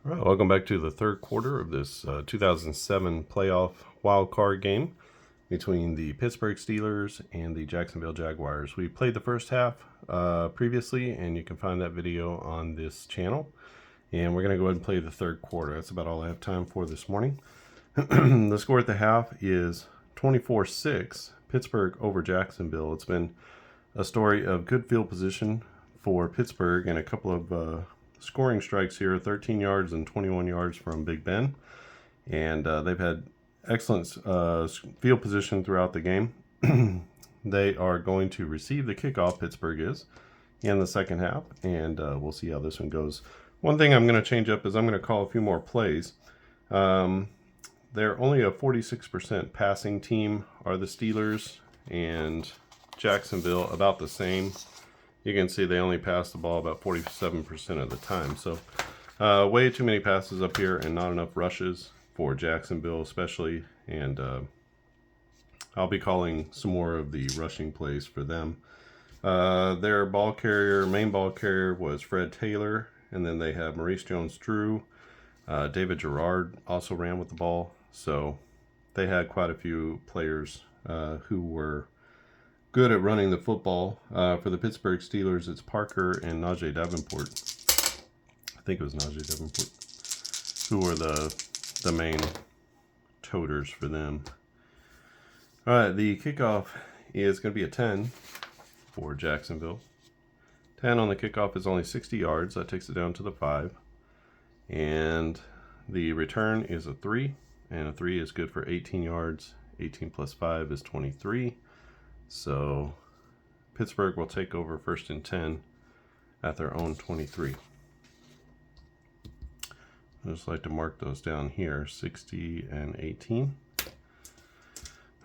All right, welcome back to the third quarter of this 2007 playoff wildcard game between the Pittsburgh Steelers and the Jacksonville Jaguars. We played the first half previously, and you can find that video on this channel. And we're going to go ahead and play the third quarter. That's about all I have time for this morning. The score at the half is 24-6, Pittsburgh over Jacksonville. It's been a story of good field position for Pittsburgh and a couple of scoring strikes here, 13 yards and 21 yards from Big Ben. And they've had excellent field position throughout the game. They are going to receive the kickoff, Pittsburgh is, in the second half, and we'll see how this one goes. One thing I'm going to change up is I'm going to call a few more plays. They're only a 46% passing team, are the Steelers, and Jacksonville about the same. You can see they only pass the ball about 47% of the time. So way too many passes up here and not enough rushes for Jacksonville especially. And I'll be calling some more of the rushing plays for them. Their main ball carrier was Fred Taylor. And then they have Maurice Jones-Drew. David Gerard also ran with the ball. So they had quite a few players who were good at running the football. For the Pittsburgh Steelers, it's Parker and Najee Davenport. I think it was Najee Davenport, who were the main toters for them. All right, the kickoff is going to be a 10 for Jacksonville. 10 on the kickoff is only 60 yards. That takes it down to the 5. And the return is a 3, and a 3 is good for 18 yards. 18 plus 5 is 23. So Pittsburgh will take over 1st and 10 at their own 23. I just like to mark those down here, 60 and 18.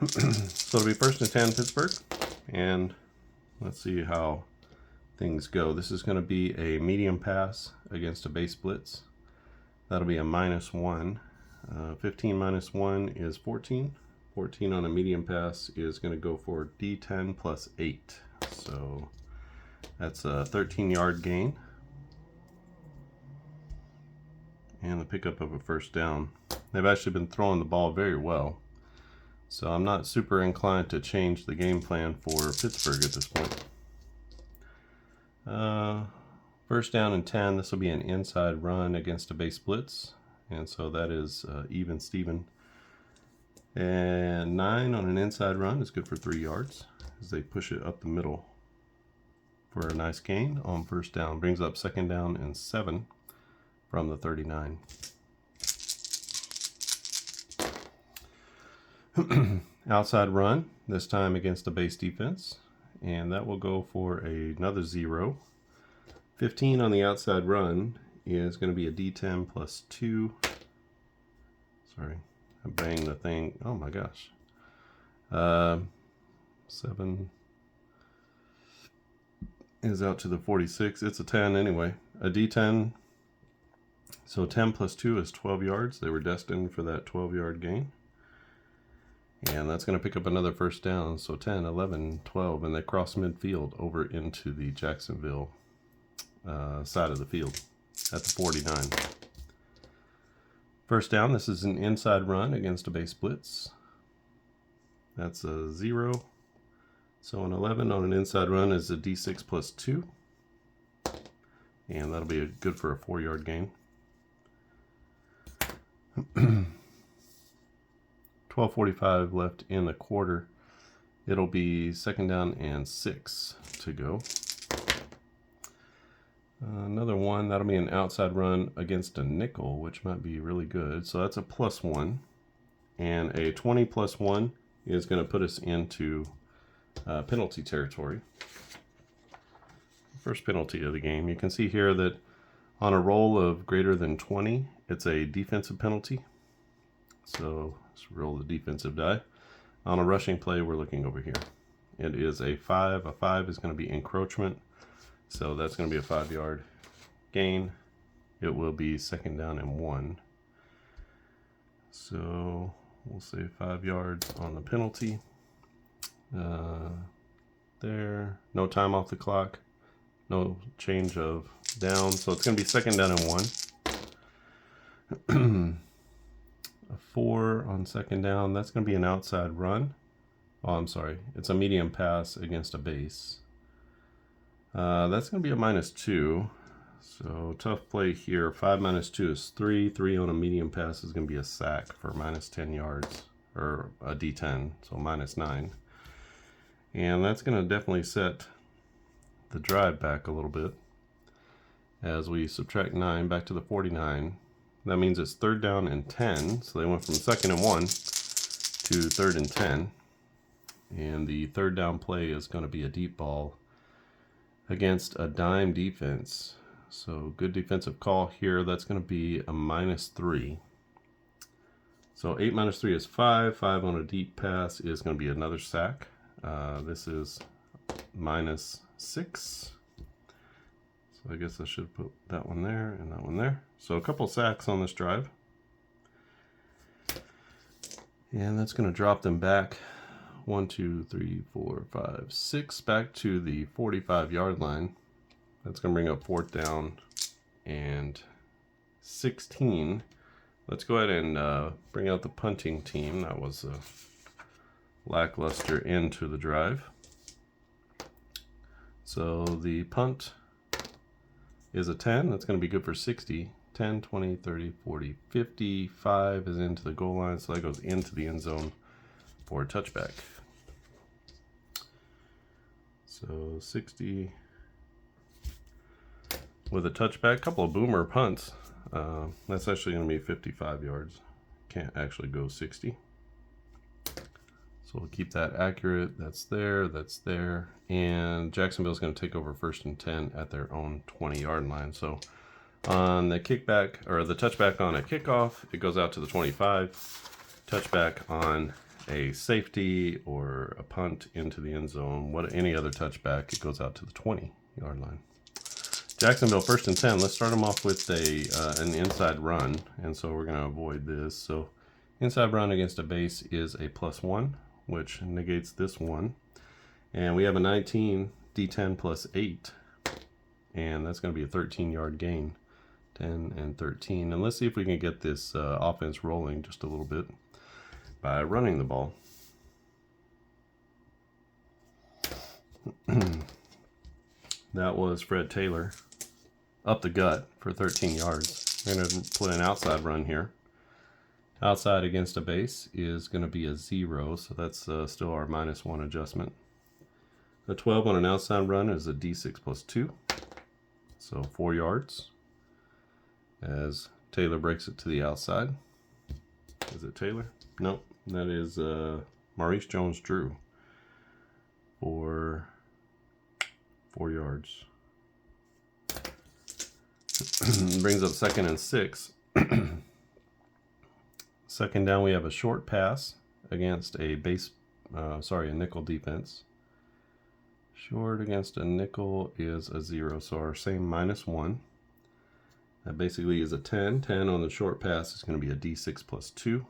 So it'll be 1st and 10 Pittsburgh, and let's see how things go. This is going to be a medium pass against a base blitz. That'll be a -1. 15 minus 1 is 14. 14 on a medium pass is going to go for D10 plus 8. So that's a 13-yard gain. And the pickup of a 1st down. They've actually been throwing the ball very well. So I'm not super inclined to change the game plan for Pittsburgh at this point. 1st down and 10. This will be an inside run against a base blitz. And so that is even Steven. And 9 on an inside run is good for 3 yards as they push it up the middle for a nice gain on 1st down. Brings up 2nd down and 7 from the 39. Outside run, this time against the base defense. And that will go for another 0. 15 on the outside run is going to be a D10 plus 2. Sorry. I banged the thing. Oh my gosh. 7 is out to the 46. It's a 10 anyway. A D10. So 10 plus 2 is 12 yards. They were destined for that 12-yard gain. And that's going to pick up another 1st down. So 10, 11, 12. And they cross midfield over into the Jacksonville side of the field at the 49. 1st down, this is an inside run against a base blitz. That's a 0. So an 11 on an inside run is a D6 plus 2. And that'll be good for a 4-yard gain. 12:45 left in the quarter. It'll be 2nd down and 6 to go. Another one, that'll be an outside run against a nickel, which might be really good. So that's a +1. And a 20 plus 1 is going to put us into penalty territory. First penalty of the game. You can see here that on a roll of greater than 20, it's a defensive penalty. So let's roll the defensive die. On a rushing play, we're looking over here. It is a 5. A 5 is going to be encroachment. So that's going to be a 5-yard gain. It will be 2nd down and 1. So we'll say 5 yards on the penalty. There. No time off the clock. No change of down. So it's going to be 2nd down and 1. A 4 on second down. That's going to be an outside run. Oh, I'm sorry. It's a medium pass against a base. That's going to be a -2. So tough play here. 5 minus 2 is 3. 3 on a medium pass is going to be a sack for -10 yards, or a D10, so -9. And that's going to definitely set the drive back a little bit. As we subtract 9 back to the 49, that means it's 3rd down and 10. So they went from 2nd and 1 to 3rd and 10. And the 3rd down play is going to be a deep ball against a dime defense. So good defensive call here. That's going to be a -3. So 8 minus 3 is 5. 5 on a deep pass is going to be another sack. This is -6. So I guess I should put that one there and that one there. So a couple sacks on this drive. And that's going to drop them back 1, 2, 3, 4, 5, 6 back to the 45-yard line. That's going to bring up 4th down and 16. Let's go ahead and bring out the punting team. That was a lackluster end to the drive. So the punt is a 10. That's going to be good for 60. 10, 20, 30, 40, 55 is into the goal line. So that goes into the end zone for a touchback. So 60 with a touchback. Couple of boomer punts. That's actually going to be 55 yards. Can't actually go 60. So we'll keep that accurate. That's there, that's there. And Jacksonville's going to take over 1st and 10 at their own 20-yard line. So on the kickback, or the touchback on a kickoff, it goes out to the 25. Touchback on a safety or a punt into the end zone, any other touchback, it goes out to the 20-yard line. Jacksonville 1st and 10. Let's start them off with an inside run, and so we're going to avoid this. So inside run against a base is a +1, which negates this one. And we have a 19, D10 plus 8, and that's going to be a 13-yard gain. 10 and 13. And let's see if we can get this offense rolling just a little bit by running the ball. That was Fred Taylor up the gut for 13 yards. We're going to put an outside run here. Outside against a base is going to be a 0, so that's still our -1 adjustment. A 12 on an outside run is a D6 plus 2, so 4 yards. As Taylor breaks it to the outside. Is it Taylor? Nope, that is Maurice Jones-Drew for 4 yards. Brings up 2nd and 6. 2nd down, we have a short pass against a nickel defense. Short against a nickel is a 0, so our same -1. That basically is a 10. 10 on the short pass is going to be a D6 plus 2.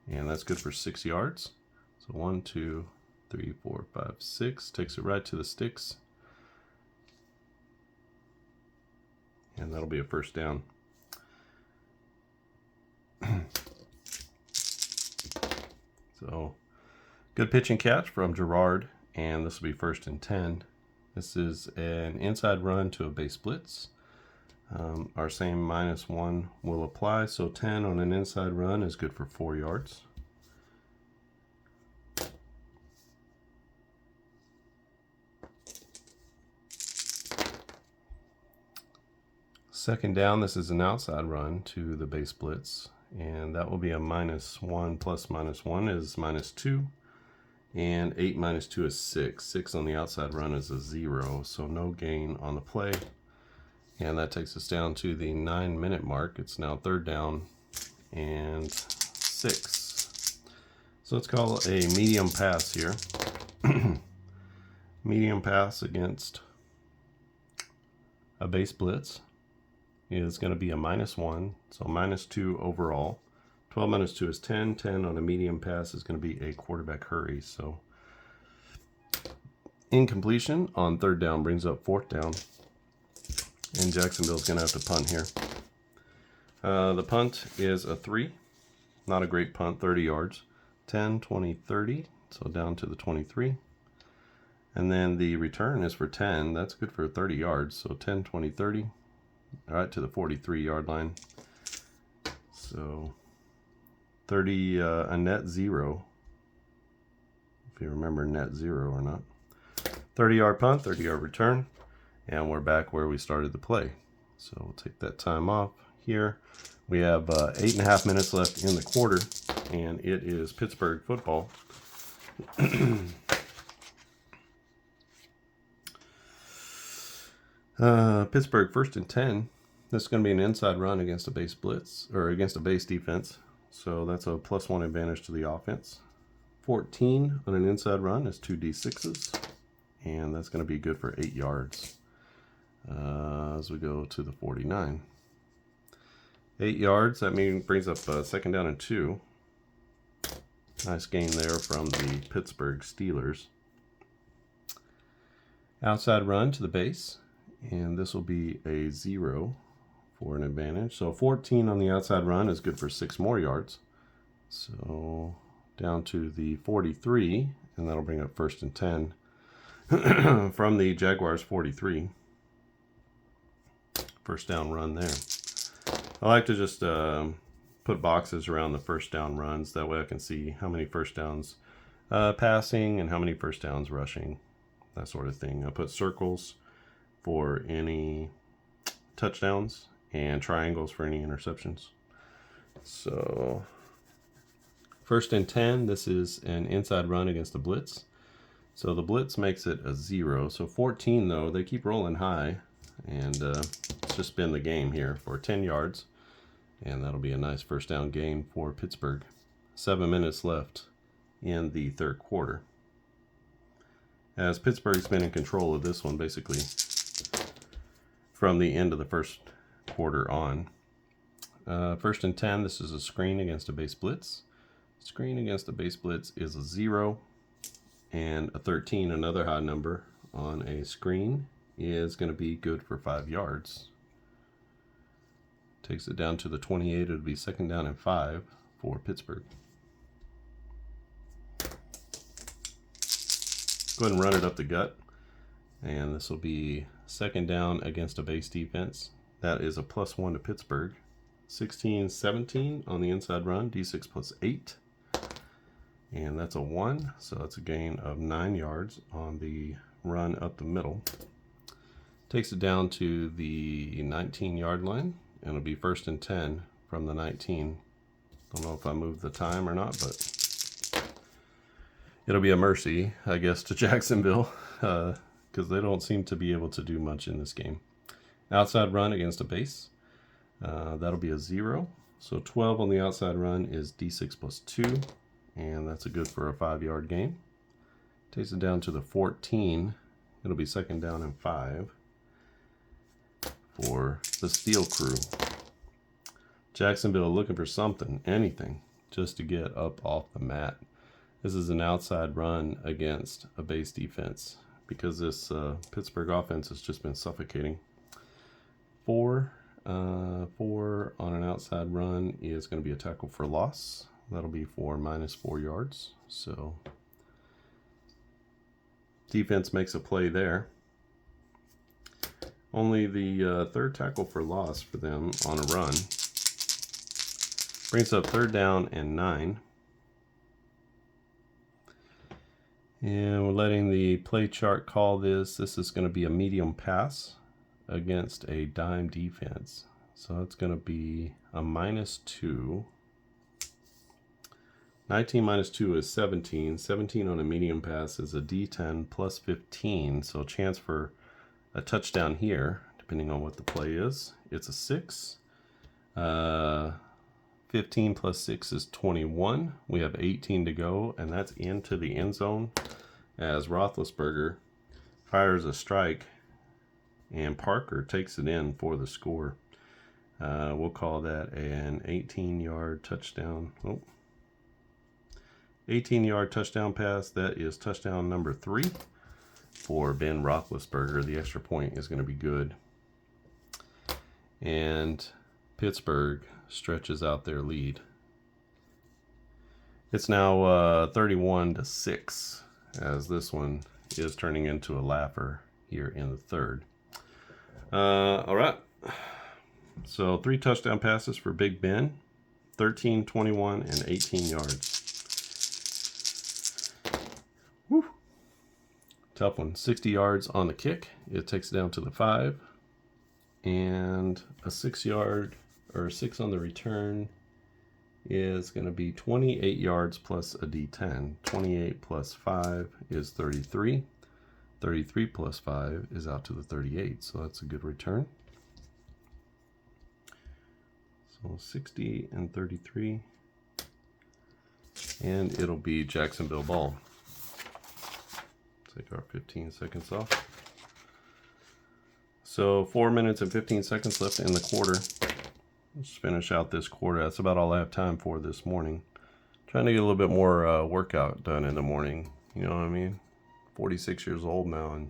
And that's good for 6 yards. So 1, 2, 3, 4, 5, 6. Takes it right to the sticks. And that'll be a 1st down. So good pitch and catch from Gerard. And this will be 1st and 10. This is an inside run to a base blitz. Our same -1 will apply, so 10 on an inside run is good for 4 yards. Second down, this is an outside run to the base blitz, and that will be a -1 plus -1 is -2, and 8 minus 2 is 6. 6 on the outside run is a 0, so no gain on the play. And that takes us down to the 9-minute mark. It's now 3rd down and 6. So let's call a medium pass here. Medium pass against a base blitz is going to be a -1, so -2 overall. 12 minus 2 is 10. 10 on a medium pass is going to be a quarterback hurry. So incompletion on 3rd down brings up 4th down. And Jacksonville's going to have to punt here. The punt is a 3. Not a great punt, 30 yards. 10, 20, 30, so down to the 23. And then the return is for 10. That's good for 30 yards. So 10, 20, 30. All right, to the 43-yard line. So 30, a net 0. If you remember net 0 or not. 30-yard punt, 30-yard return. And we're back where we started the play. So we'll take that time off here. We have 8.5 minutes left in the quarter, and it is Pittsburgh football. Pittsburgh 1st and 10. This is going to be an inside run against a base blitz, or against a base defense. So that's a +1 advantage to the offense. 14 on an inside run is 2 D6s, and that's going to be good for 8 yards. As we go to the 49. 8 yards, that brings up 2nd down and 2. Nice gain there from the Pittsburgh Steelers. Outside run to the base, and this will be a 0 for an advantage. So 14 on the outside run is good for 6 more yards. So down to the 43, and that'll bring up 1st and 10 from the Jaguars 43. First down run there. I like to just put boxes around the first down runs. That way I can see how many first downs passing and how many first downs rushing. That sort of thing. I put circles for any touchdowns and triangles for any interceptions. So 1st and 10, this is an inside run against the blitz. So the blitz makes it a 0. So 14 though, they keep rolling high. And let's just spin the game here for 10 yards. And that'll be a nice first down gain for Pittsburgh. 7 minutes left in the 3rd quarter. As Pittsburgh's been in control of this one basically from the end of the 1st quarter on. 1st and 10, this is a screen against a base blitz. Screen against a base blitz is a 0. And a 13, another high number on a screen, is going to be good for 5 yards. Takes it down to the 28. It'll be 2nd down and 5 for Pittsburgh. Go ahead and run it up the gut. And this will be 2nd down against a base defense. That is a +1 to Pittsburgh. 16, 17 on the inside run. D6 +8. And that's a 1. So that's a gain of 9 yards on the run up the middle. Takes it down to the 19-yard line, and it'll be 1st and 10 from the 19. Don't know if I moved the time or not, but it'll be a mercy, I guess, to Jacksonville, because they don't seem to be able to do much in this game. Outside run against a base, that'll be a 0. So 12 on the outside run is D6 +2, and that's a good for a 5-yard gain. Takes it down to the 14. It'll be 2nd down and 5. For the Steel Crew. Jacksonville looking for something, anything, just to get up off the mat. This is an outside run against a base defense because this Pittsburgh offense has just been suffocating. 4 on an outside run is going to be a tackle for loss. That'll be for -4 yards. So defense makes a play there. Only the 3rd tackle for loss for them on a run. Brings up 3rd down and 9. And we're letting the play chart call this. This is going to be a medium pass against a dime defense. So it's going to be a -2. 19 minus 2 is 17. 17 on a medium pass is a D10 +15. So a chance for a touchdown here, depending on what the play is. It's a 6. 15 + 6 is 21. We have 18 to go, and that's into the end zone as Roethlisberger fires a strike, and Parker takes it in for the score. We'll call that an 18-yard touchdown. 18-yard touchdown pass. That is touchdown number 3. For Ben Roethlisberger. The extra point is going to be good. And Pittsburgh stretches out their lead. It's now 31-6, as this one is turning into a laugher here in the third. All right. So 3 touchdown passes for Big Ben, 13, 21, and 18 yards. Woo. Tough one. 60 yards on the kick. It takes it down to the 5. And a 6 yard or 6 on the return is going to be 28 yards plus a D10. 28 plus 5 is 33. 33 plus 5 is out to the 38. So that's a good return. So 60 and 33. And it'll be Jacksonville ball. Take our 15 seconds off. So 4 minutes and 15 seconds left in the quarter. Let's finish out this quarter. That's about all I have time for this morning. Trying to get a little bit more workout done in the morning. You know what I mean? 46 years old now, and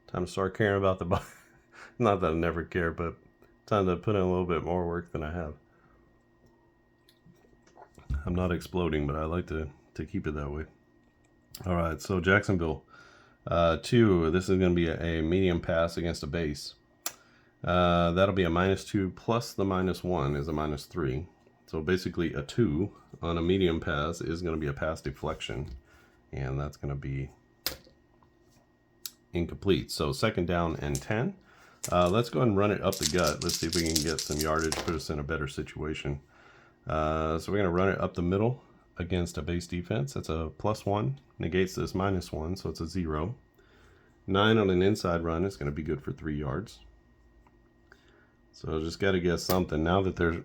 time to start caring about the body. Not that I never care, but time to put in a little bit more work than I have. I'm not exploding, but I like to keep it that way. All right, so Jacksonville 2. This is going to be a medium pass against a base. That'll be a -2 plus the -1 is a -3. So basically a 2 on a medium pass is going to be a pass deflection, and that's going to be incomplete. So 2nd down and 10. Let's go ahead and run it up the gut. Let's see if we can get some yardage, put us in a better situation. So we're going to run it up the middle against a base defense. That's a +1, negates this -1, so it's a 0. 9 on an inside run is going to be good for 3 yards. So just got to guess something. Now that they're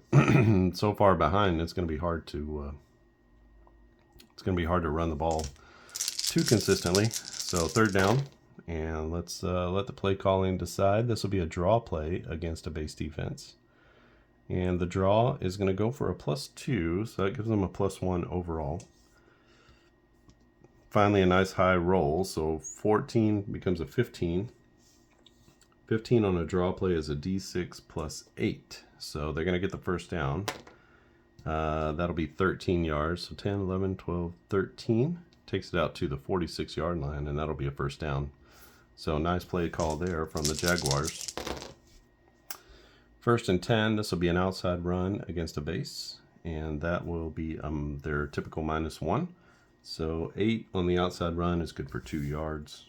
so far behind, it's going to be hard to run the ball too consistently. So 3rd down, and let's let the play calling decide. This will be a draw play against a base defense, and the draw is going to go for a +2, so that gives them a +1 overall. Finally, a nice high roll, so 14 becomes a 15. 15 on a draw play is a D6 plus 8. So they're going to get the 1st down. That'll be 13 yards. So 10, 11, 12, 13. Takes it out to the 46-yard line, and that'll be a 1st down. So nice play call there from the Jaguars. 1st and 10. This will be an outside run against a base, and that will be their typical -1. So 8 on the outside run is good for 2 yards.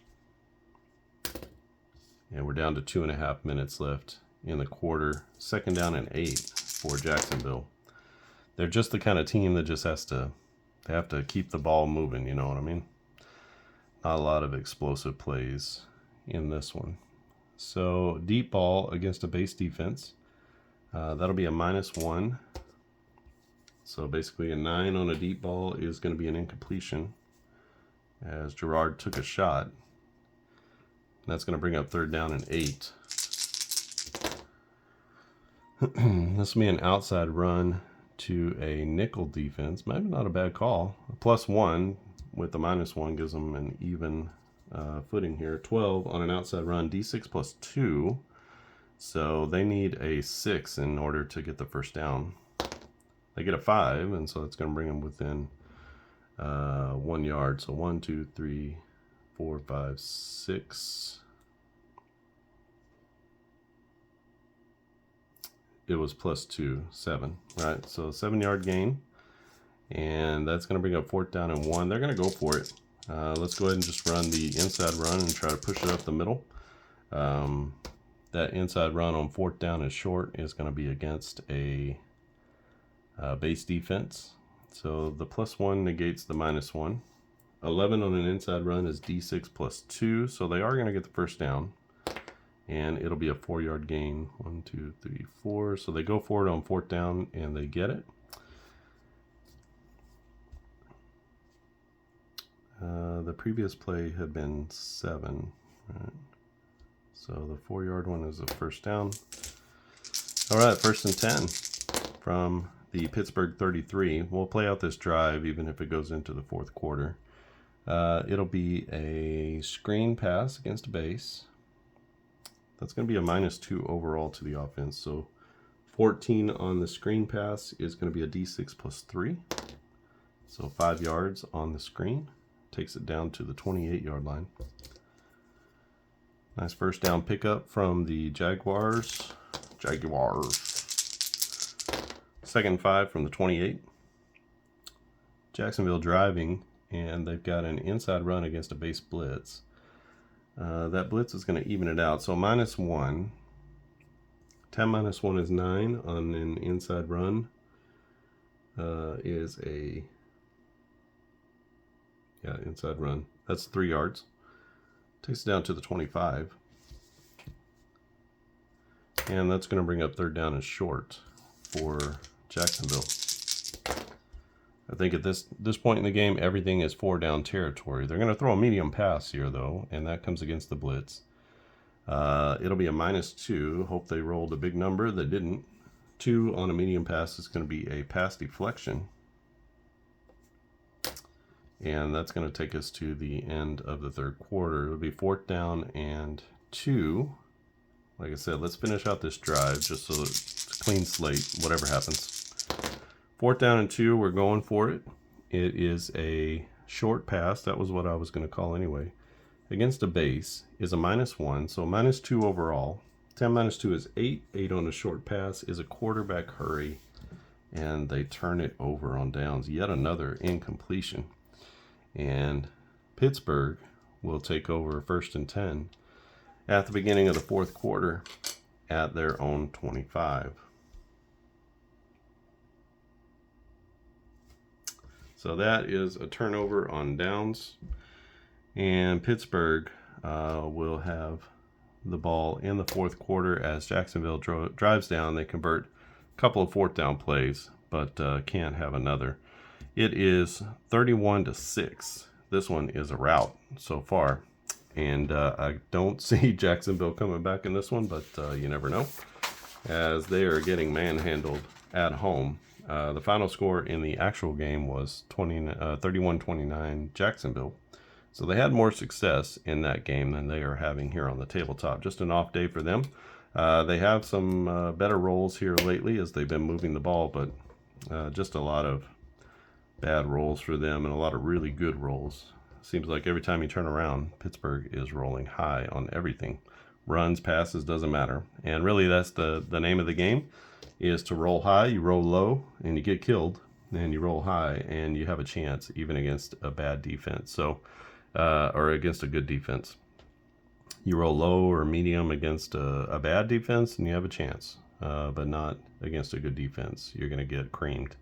And we're down to 2.5 minutes left in the quarter. 2nd down and 8 for Jacksonville. They're just the kind of team that just they have to keep the ball moving, you know what I mean? Not a lot of explosive plays in this one. So deep ball against a base defense. That'll be a -1. So basically a 9 on a deep ball is going to be an incompletion, as Gerard took a shot. That's going to bring up 3rd down and 8. This will be an outside run to a nickel defense. Maybe not a bad call. A +1 with the -1 gives them an even footing here. 12 on an outside run, D6 plus 2. So they need a 6 in order to get the 1st down. They get a 5, and so it's going to bring them within 1 yard. So 1, 2, 3, 4, 5, 6. It was +2, 7, right? So 7-yard gain, and that's going to bring up 4th down and 1. They're going to go for it. Let's go ahead and just run the inside run and try to push it up the middle. That inside run on 4th down is short. Is going to be against a base defense. So the +1 negates the -1. 11 on an inside run is D6 plus 2, so they are going to get the 1st down. And it'll be a 4-yard gain. 1, 2, 3, 4. So they go for it on 4th down, and they get it. The previous play had been 7. Right? So the 4-yard one is the 1st down. All right, 1st and 10 from the Pittsburgh 33. We'll play out this drive even if it goes into the 4th quarter. It'll be a screen pass against a base. That's going to be a -2 overall to the offense. So 14 on the screen pass is going to be a D6 plus 3. So 5 yards on the screen. Takes it down to the 28-yard line. Nice first down pickup from the Jaguars. Second 5 from the 28. Jacksonville driving, and they've got an inside run against a base blitz. That blitz is going to even it out. So -1. 10 minus 1 is 9 on an inside run. Is a inside run. That's 3 yards. Takes it down to the 25. And that's going to bring up third down and short for Jacksonville. I think at this point in the game, everything is 4 down territory. They're going to throw a medium pass here, though, and that comes against the blitz. It'll be a -2. Hope they rolled a big number. They didn't. 2 on a medium pass is going to be a pass deflection. And that's going to take us to the end of the third quarter. It'll be 4th down and 2. Like I said, let's finish out this drive just so it's a clean slate, whatever happens. 4th down and 2, we're going for it. It is a short pass. That was what I was going to call anyway. Against a base is a -1, so -2 overall. 10 minus 2 is 8. 8 on a short pass is a quarterback hurry, and they turn it over on downs. Yet another incompletion. And Pittsburgh will take over 1st and 10 at the beginning of the fourth quarter at their own 25. So that is a turnover on downs. And Pittsburgh will have the ball in the fourth quarter as Jacksonville drives down. They convert a couple of 4th down plays, but can't have another. It is 31-6. This one is a rout so far. And I don't see Jacksonville coming back in this one, but you never know, as they are getting manhandled at home. The final score in the actual game was 31-29 Jacksonville. So they had more success in that game than they are having here on the tabletop. Just an off day for them. They have some better rolls here lately as they've been moving the ball, but just a lot of bad rolls for them and a lot of really good rolls. Seems like every time you turn around, Pittsburgh is rolling high on everything. Runs, passes, doesn't matter. And really that's the name of the game, is to roll high. You roll low and you get killed. And you roll high and you have a chance even against a bad defense. So, or against a good defense. You roll low or medium against a bad defense and you have a chance. But not against a good defense. You're going to get creamed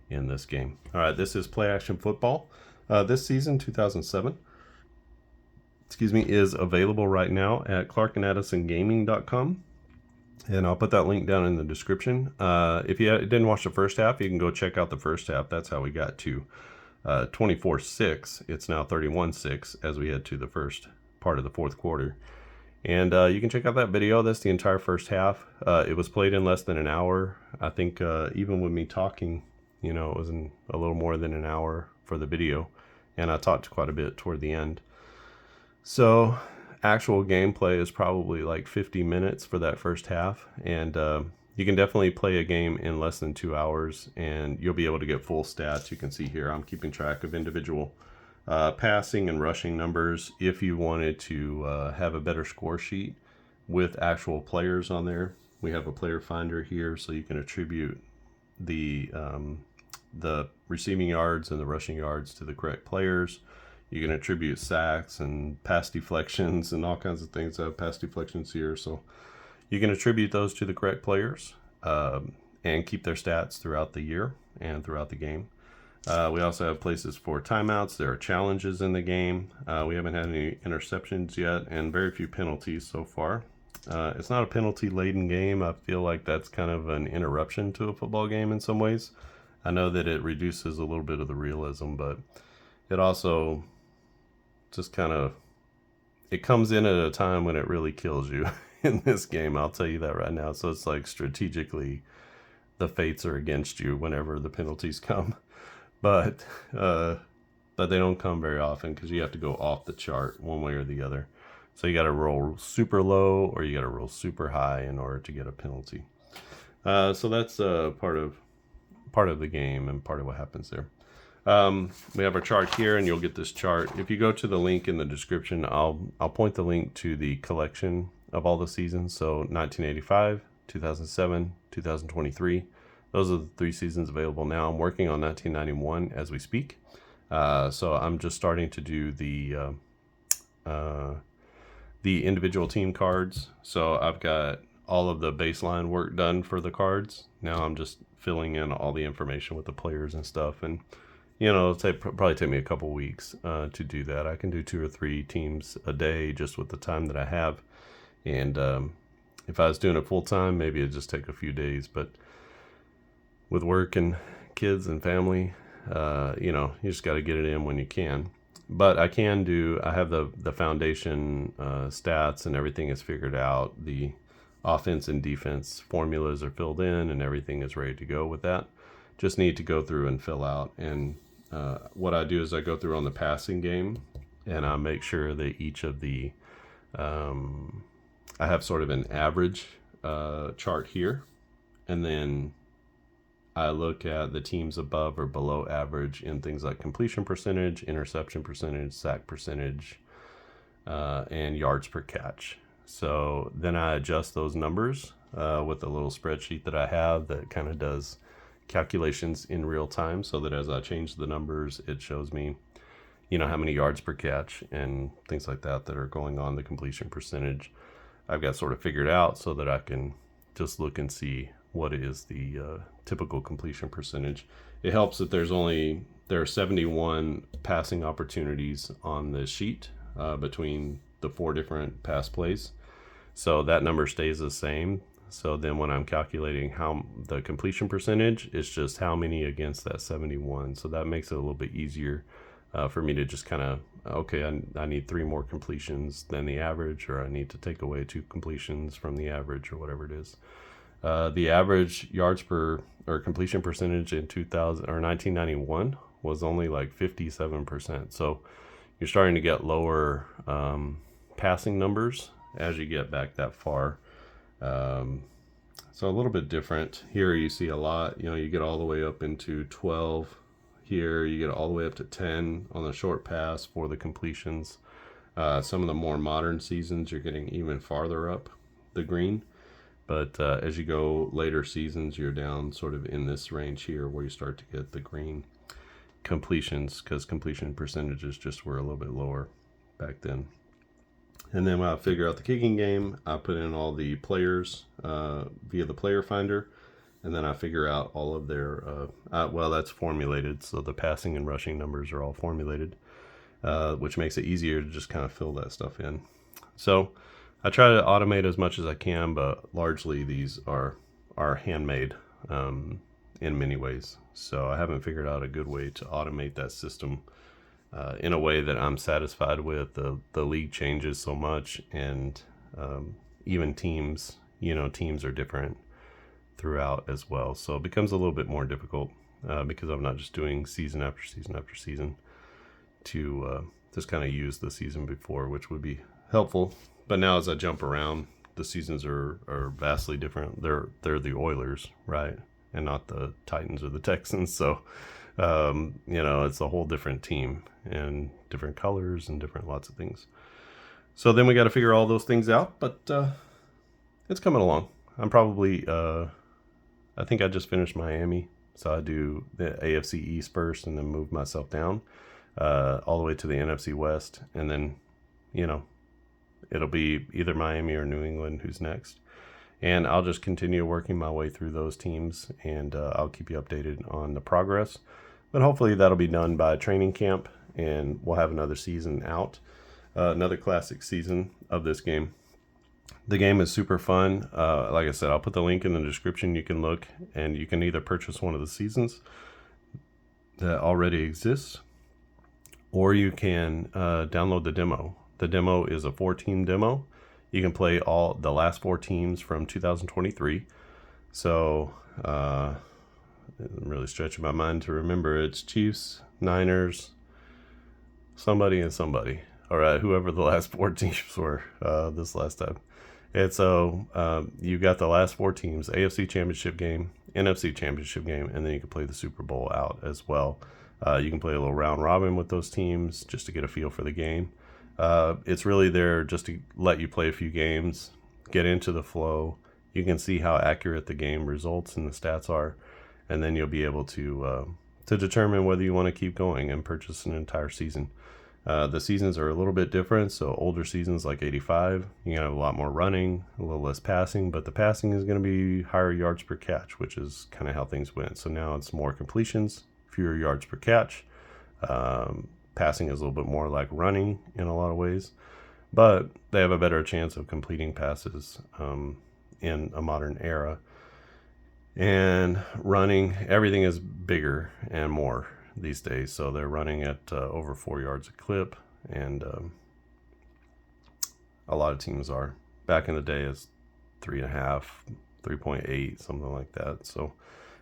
in this game. All right, this is Play Action Football. This season, 2007, is available right now at clarkandaddisongaming.com. And I'll put that link down in the description. If you didn't watch the first half, you can go check out the first half. That's how we got to 24-6. It's now 31-6 as we head to the first part of the fourth quarter. And you can check out that video. That's the entire first half. It was played in less than an hour. I think even with me talking, it was in a little more than an hour for the video. And I talked quite a bit toward the end. So actual gameplay is probably like 50 minutes for that first half. And you can definitely play a game in less than 2 hours. And you'll be able to get full stats. You can see here I'm keeping track of individual passing and rushing numbers. If you wanted to have a better score sheet with actual players on there, we have a player finder here, so you can attribute the receiving yards and the rushing yards to the correct players. You can attribute sacks and pass deflections and all kinds of things. I have pass deflections here, so you can attribute those to the correct players and keep their stats throughout the year and throughout the game. We also have places for timeouts. There are challenges in the game. We haven't had any interceptions yet and very few penalties so far. It's not a penalty-laden game. I feel like that's kind of an interruption to a football game in some ways. I know that it reduces a little bit of the realism, but it also just kind of, it comes in at a time when it really kills you in this game. I'll tell you that right now. So it's like strategically the fates are against you whenever the penalties come. But they don't come very often because you have to go off the chart one way or the other. So you got to roll super low or you got to roll super high in order to get a penalty. So that's part of the game and part of what happens there. We have our chart here, and you'll get this chart. If you go to the link in the description, I'll point the link to the collection of all the seasons. So 1985, 2007, 2023. Those are the 3 seasons available now. I'm working on 1991 as we speak. So I'm just starting to do the individual team cards. So I've got all of the baseline work done for the cards. Now I'm just filling in all the information with the players and stuff. And, it'll probably take me a couple weeks to do that. I can do 2 or 3 teams a day just with the time that I have. And if I was doing it full time, maybe it'd just take a few days. But with work and kids and family, you just got to get it in when you can. But I have the foundation stats and everything is figured out. The offense and defense formulas are filled in and everything is ready to go with that. Just need to go through and fill out. And what I do is I go through on the passing game and I make sure that each of the, I have sort of an average chart here. And then I look at the teams above or below average in things like completion percentage, interception percentage, sack percentage, and yards per catch. So then I adjust those numbers with a little spreadsheet that I have that kind of does calculations in real time, so that as I change the numbers, it shows me, how many yards per catch and things like that are going on. The completion percentage I've got sort of figured out so that I can just look and see what is the typical completion percentage. It helps that there are 71 passing opportunities on the sheet between the 4 different pass plays. So that number stays the same. So then when I'm calculating how the completion percentage, it's just how many against that 71. So that makes it a little bit easier for me to just kind of, okay, I need 3 more completions than the average, or I need to take away 2 completions from the average, or whatever it is. The average yards per or completion percentage in 1991 was only like 57%. So you're starting to get lower passing numbers as you get back that far. So a little bit different. Here you see a lot, you get all the way up into 12 here, you get all the way up to 10 on the short pass for the completions. Some of the more modern seasons, you're getting even farther up the green. But as you go later seasons, you're down sort of in this range here where you start to get the green completions, because completion percentages just were a little bit lower back then. And then when I figure out the kicking game, I put in all the players via the player finder. And then I figure out all of their, that's formulated. So the passing and rushing numbers are all formulated, which makes it easier to just kind of fill that stuff in. So I try to automate as much as I can, but largely these are handmade in many ways. So I haven't figured out a good way to automate that system in a way that I'm satisfied with. The league changes so much, and even teams are different throughout as well. So it becomes a little bit more difficult because I'm not just doing season after season after season to just kind of use the season before, which would be helpful. But now as I jump around, the seasons are vastly different. They're the Oilers, right? And not the Titans or the Texans. So, it's a whole different team and different colors and different lots of things. So then we got to figure all those things out, but it's coming along. I'm probably, I think I just finished Miami. So I do the AFC East first and then move myself down all the way to the NFC West. And then, it'll be either Miami or New England who's next. And I'll just continue working my way through those teams, and I'll keep you updated on the progress. But hopefully that'll be done by training camp, and we'll have another season out, another classic season of this game. The game is super fun. Like I said, I'll put the link in the description. You can look, and you can either purchase one of the seasons that already exists, or you can download the demo. The demo is a 4-team demo. You can play all the last 4 teams from 2023. So I'm really stretching my mind to remember. It's Chiefs, Niners, somebody and somebody. All right, whoever the last 4 teams were this last time. And so you got the last four teams: AFC Championship game, NFC Championship game, and then you can play the Super Bowl out as well. You can play a little round robin with those teams just to get a feel for the game. It's really there just to let you play a few games, get into the flow. You can see how accurate the game results and the stats are, and then you'll be able to determine whether you want to keep going and purchase an entire season. The seasons are a little bit different. So older seasons like 85, you have a lot more running, a little less passing, but the passing is going to be higher yards per catch, which is kind of how things went. So now it's more completions, fewer yards per catch. Passing is a little bit more like running in a lot of ways, but they have a better chance of completing passes in a modern era. And running, everything is bigger and more these days. So they're running at over 4 yards a clip, and a lot of teams are. Back in the day, it's 3.5, 3.8, something like that. So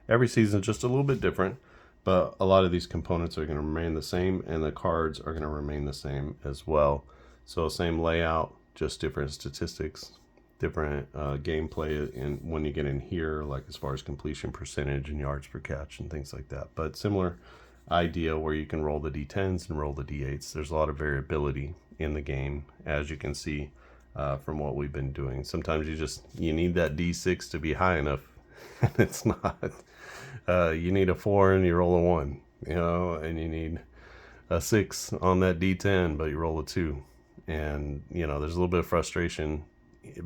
every season is just a little bit different, but a lot of these components are going to remain the same, and the cards are going to remain the same as well. So same layout, just different statistics, different gameplay, and when you get in here, like as far as completion percentage and yards per catch and things like that. But similar idea where you can roll the D10s and roll the D8s. There's a lot of variability in the game, as you can see from what we've been doing. Sometimes you need that D6 to be high enough, and it's not. You need a 4 and you roll a 1, and you need a 6 on that D10, but you roll a 2. And there's a little bit of frustration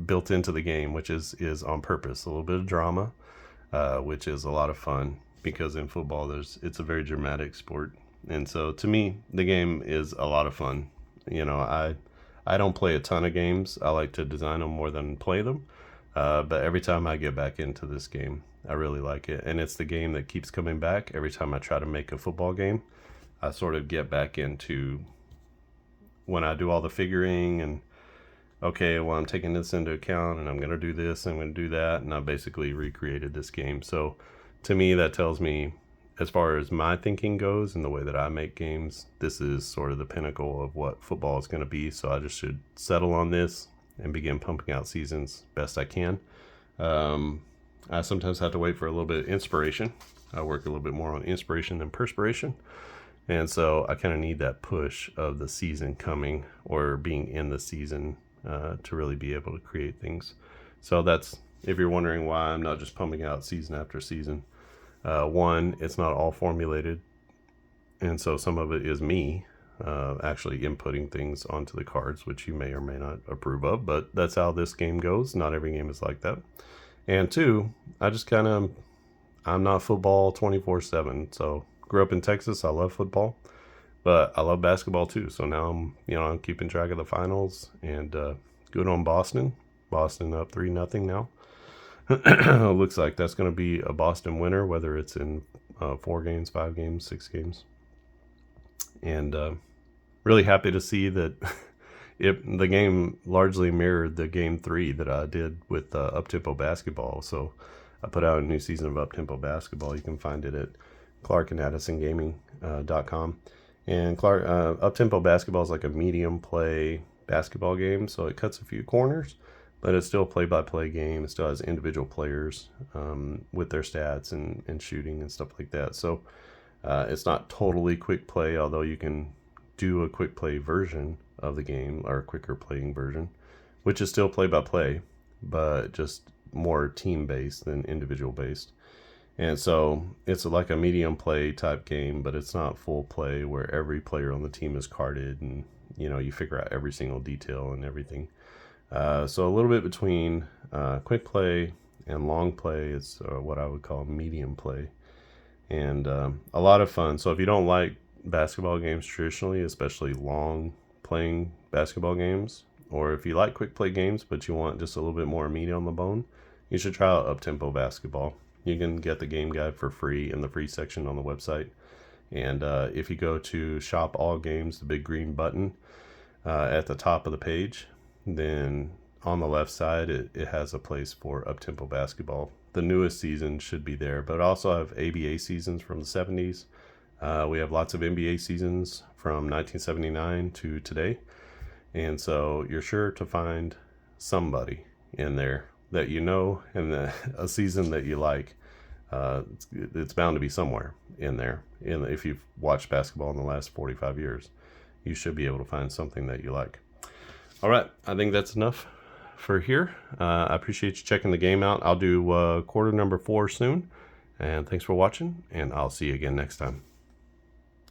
built into the game, which is on purpose. A little bit of drama, which is a lot of fun, because in football it's a very dramatic sport. And so to me, the game is a lot of fun. I don't play a ton of games. I like to design them more than play them. But every time I get back into this game, I really like it. And it's the game that keeps coming back. Every time I try to make a football game, I sort of get back into, when I do all the figuring and, okay, well, I'm taking this into account and I'm going to do this, I'm going to do that. And I basically recreated this game. So to me, that tells me, as far as my thinking goes and the way that I make games, this is sort of the pinnacle of what football is going to be. So I just should settle on this and begin pumping out seasons best I can. I sometimes have to wait for a little bit of inspiration. I work a little bit more on inspiration than perspiration. And so I kind of need that push of the season coming, or being in the season, to really be able to create things. So that's, if you're wondering why I'm not just pumping out season after season. One, it's not all formulated. And so some of it is me actually inputting things onto the cards, which you may or may not approve of, but that's how this game goes. Not every game is like that. And two, I'm not football 24/7. So grew up in Texas. I love football, but I love basketball too. So now I'm keeping track of the finals, and good on Boston. Boston up 3-0 now. Looks like that's going to be a Boston winner, whether it's in 4 games, 5 games, 6 games. And really happy to see that the game largely mirrored the game 3 that I did with up-tempo basketball. So I put out a new season of up-tempo basketball. You can find it at clarkandaddisongaming.com. And up-tempo basketball is like a medium play basketball game, so it cuts a few corners, but it's still a play-by-play game. It still has individual players with their stats and shooting and stuff like that. So it's not totally quick play, although you can do a quick play version of the game, or a quicker playing version, which is still play-by-play, but just more team-based than individual-based. And so it's like a medium play type game, but it's not full play where every player on the team is carded and you figure out every single detail and everything. So a little bit between quick play and long play. It's what I would call medium play, and a lot of fun. So if you don't like basketball games traditionally, especially long playing basketball games, or if you like quick play games but you want just a little bit more meat on the bone, you should try out up-tempo basketball. You can get the game guide for free in the free section on the website. And if you go to Shop All Games, the big green button at the top of the page, then on the left side, it has a place for up-tempo basketball. The newest season should be there, but also have ABA seasons from the 70s. We have lots of NBA seasons from 1979 to today. And so you're sure to find somebody in there that you know, and a season that you like. It's bound to be somewhere in there. If you've watched basketball in the last 45 years, you should be able to find something that you like. All right, I think that's enough for here. I appreciate you checking the game out. I'll do quarter number 4 soon. And thanks for watching, and I'll see you again next time.